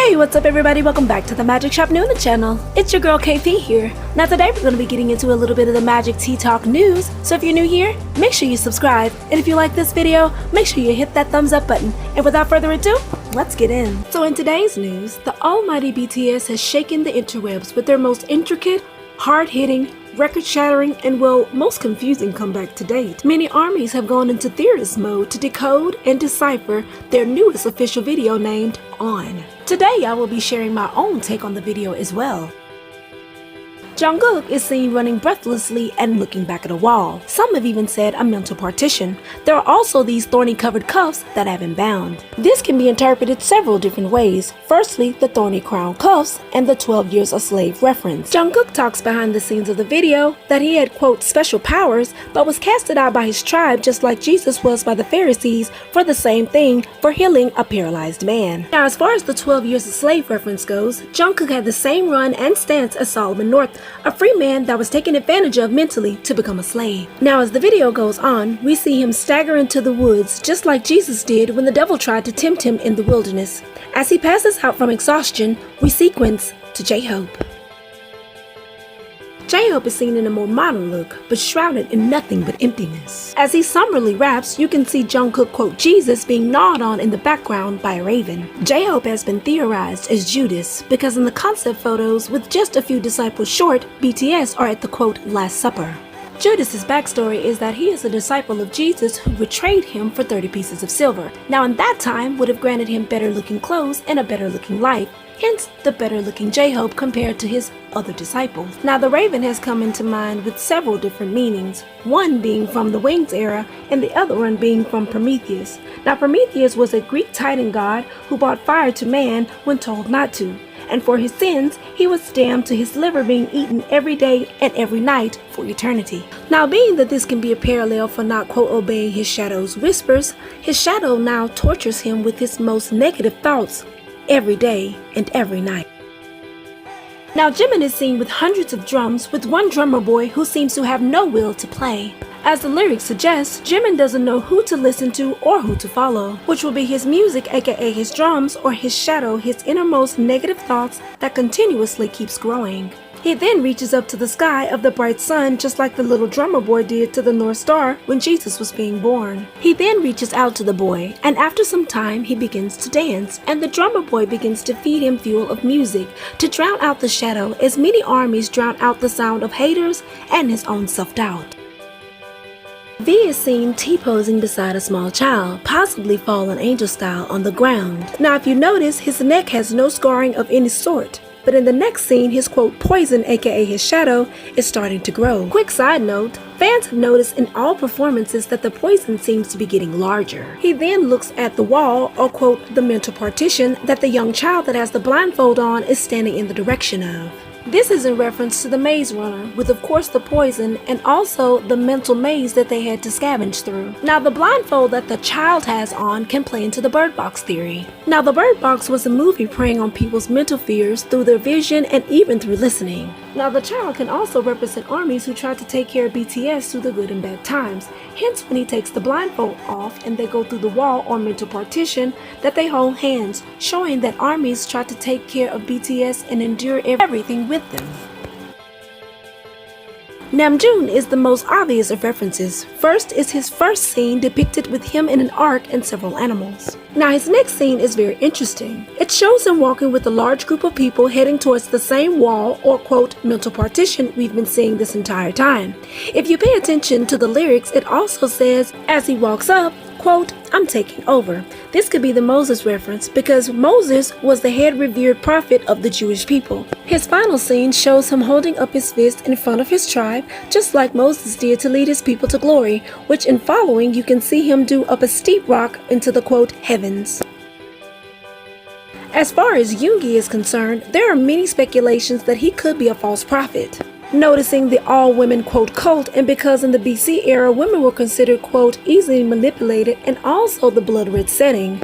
Hey, what's up everybody? Welcome back to the Magic Shop New on the channel. It's your girl KP here. Now today we're going to be getting into a little bit of the Magic Tea Talk news. So if you're new here, make sure you subscribe. And if you like this video, make sure you hit that thumbs up button. And without further ado, let's get in. So in today's news, the almighty BTS has shaken the interwebs with their most intricate, hard-hitting, record-shattering, and well, most confusing comeback to date. Many armies have gone into theorist mode to decode and decipher their newest official video named On. Today I will be sharing my own take on the video as well. Jungkook is seen running breathlessly and looking back at a wall. Some have even said a mental partition. There are also these thorny covered cuffs that have him bound. This can be interpreted several different ways. Firstly, the thorny crown cuffs and the 12 years a slave reference. Jungkook talks behind the scenes of the video that he had quote special powers but was casted out by his tribe just like Jesus was by the Pharisees for the same thing, for healing a paralyzed man. Now as far as the 12 years a slave reference goes, Jungkook had the same run and stance as Solomon North, a free man that was taken advantage of mentally to become a slave. Now as the video goes on, we see him stagger into the woods just like Jesus did when the devil tried to tempt him in the wilderness. As he passes out from exhaustion, we sequence to J-Hope. J-Hope is seen in a more modern look, but shrouded in nothing but emptiness. As he somberly raps, you can see Jungkook quote Jesus being gnawed on in the background by a raven. J-Hope has been theorized as Judas because in the concept photos with just a few disciples short, BTS are at the quote Last Supper. Judas's backstory is that he is a disciple of Jesus who betrayed him for 30 pieces of silver. Now in that time would have granted him better looking clothes and a better looking life. Hence the better looking J-Hope compared to his other disciples. Now the raven has come into mind with several different meanings, one being from the Wings era and the other one being from Prometheus. Now Prometheus was a Greek titan god who brought fire to man when told not to, and for his sins he was damned to his liver being eaten every day and every night for eternity. Now being that this can be a parallel for not quote obeying his shadow's whispers, his shadow now tortures him with his most negative thoughts every day and every night. Now Jimin is seen with hundreds of drums with one drummer boy who seems to have no will to play. As the lyrics suggest, Jimin doesn't know who to listen to or who to follow, which will be his music aka his drums or his shadow, his innermost negative thoughts that continuously keeps growing. He then reaches up to the sky of the bright sun just like the little drummer boy did to the North Star when Jesus was being born. He then reaches out to the boy, and after some time he begins to dance, and the drummer boy begins to feed him fuel of music to drown out the shadow as many armies drown out the sound of haters and his own self-doubt. V is seen T-posing beside a small child, possibly fallen angel style on the ground. Now if you notice, his neck has no scarring of any sort. But in the next scene, his quote poison aka his shadow is starting to grow. Quick side note, fans have noticed in all performances that the poison seems to be getting larger. He then looks at the wall or quote the mental partition that the young child that has the blindfold on is standing in the direction of. This is in reference to the Maze Runner, with of course the poison and also the mental maze that they had to scavenge through. Now the blindfold that the child has on can play into the Bird Box theory. Now the Bird Box was a movie preying on people's mental fears through their vision and even through listening. Now the child can also represent armies who tried to take care of BTS through the good and bad times. Hence when he takes the blindfold off and they go through the wall or mental partition that they hold hands, showing that armies tried to take care of BTS and endure everything with them. Namjoon is the most obvious of references. First is his first scene depicted with him in an ark and several animals. Now his next scene is very interesting. It shows him walking with a large group of people heading towards the same wall or quote mental partition we've been seeing this entire time. If you pay attention to the lyrics, it also says as he walks up, quote, I'm taking over. This could be the Moses reference because Moses was the head revered prophet of the Jewish people. His final scene shows him holding up his fist in front of his tribe just like Moses did to lead his people to glory, which in following you can see him do up a steep rock into the quote heavens. As far as Yoongi is concerned, there are many speculations that he could be a false prophet. Noticing the all-women quote cult, and because in the BC era women were considered quote easily manipulated, and also the blood red setting.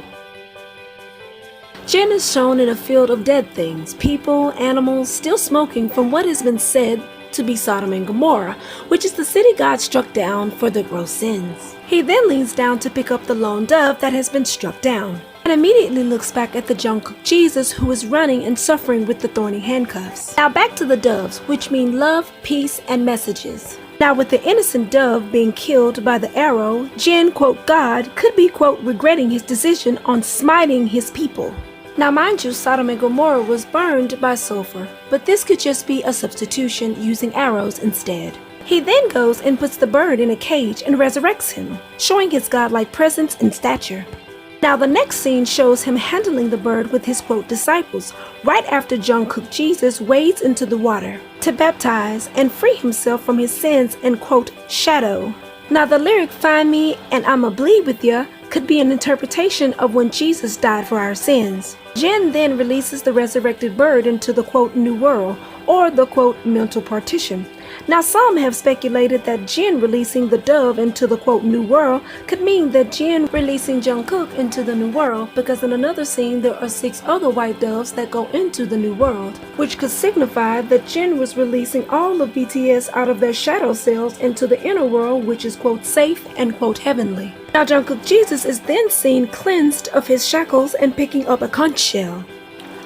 Jin is shown in a field of dead things, people, animals, still smoking from what has been said to be Sodom and Gomorrah, which is the city God struck down for their gross sins. He then leans down to pick up the lone dove that has been struck down. and immediately looks back at the Jungkook Jesus who is running and suffering with the thorny handcuffs. Now back to the doves, which mean love, peace, and messages. Now with the innocent dove being killed by the arrow, Jin, quote, God, could be, quote, regretting his decision on smiting his people. Now mind you, Sodom and Gomorrah was burned by sulfur, but this could just be a substitution using arrows instead. He then goes and puts the bird in a cage and resurrects him, showing his godlike presence and stature. Now the next scene shows him handling the bird with his, quote, disciples, right after Jungkook Jesus wades into the water to baptize and free himself from his sins and, quote, shadow. Now the lyric, find me and I'ma bleed with ya, could be an interpretation of when Jesus died for our sins. Jin then releases the resurrected bird into the, quote, new world, or the, quote, mental partition. Now some have speculated that Jin releasing the dove into the, quote, new world could mean that Jin releasing Jungkook into the new world, because in another scene there are 6 other white doves that go into the new world, which could signify that Jin was releasing all of BTS out of their shadow cells into the inner world, which is, quote, safe and, quote, heavenly. Now Jungkook Jesus is then seen cleansed of his shackles and picking up a conch shell.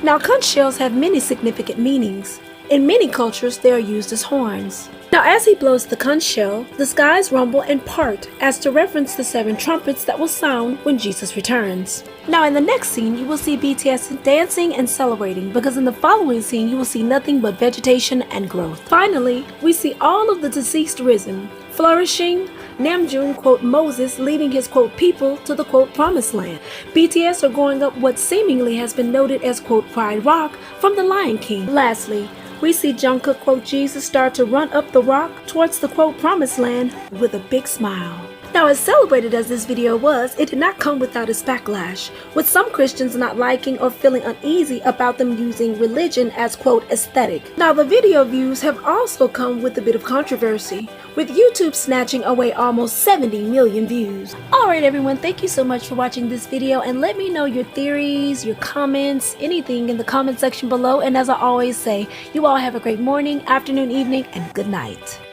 Now conch shells have many significant meanings. In many cultures, they are used as horns. Now as he blows the conch shell, the skies rumble and part as to reference the 7 trumpets that will sound when Jesus returns. Now in the next scene, you will see BTS dancing and celebrating, because in the following scene, you will see nothing but vegetation and growth. Finally, we see all of the deceased risen, flourishing, Namjoon, quote, Moses leading his, quote, people to the, quote, promised land. BTS are going up what seemingly has been noted as, quote, Pride Rock from the Lion King. Lastly, we see Jungkook, quote, Jesus start to run up the rock towards the, quote, promised land with a big smile. Now, as celebrated as this video was, it did not come without its backlash, with some Christians not liking or feeling uneasy about them using religion as, quote, aesthetic. Now, the video views have also come with a bit of controversy, with YouTube snatching away almost 70 million views. Alright everyone, thank you so much for watching this video, and let me know your theories, your comments, anything in the comment section below. And as I always say, you all have a great morning, afternoon, evening, and good night.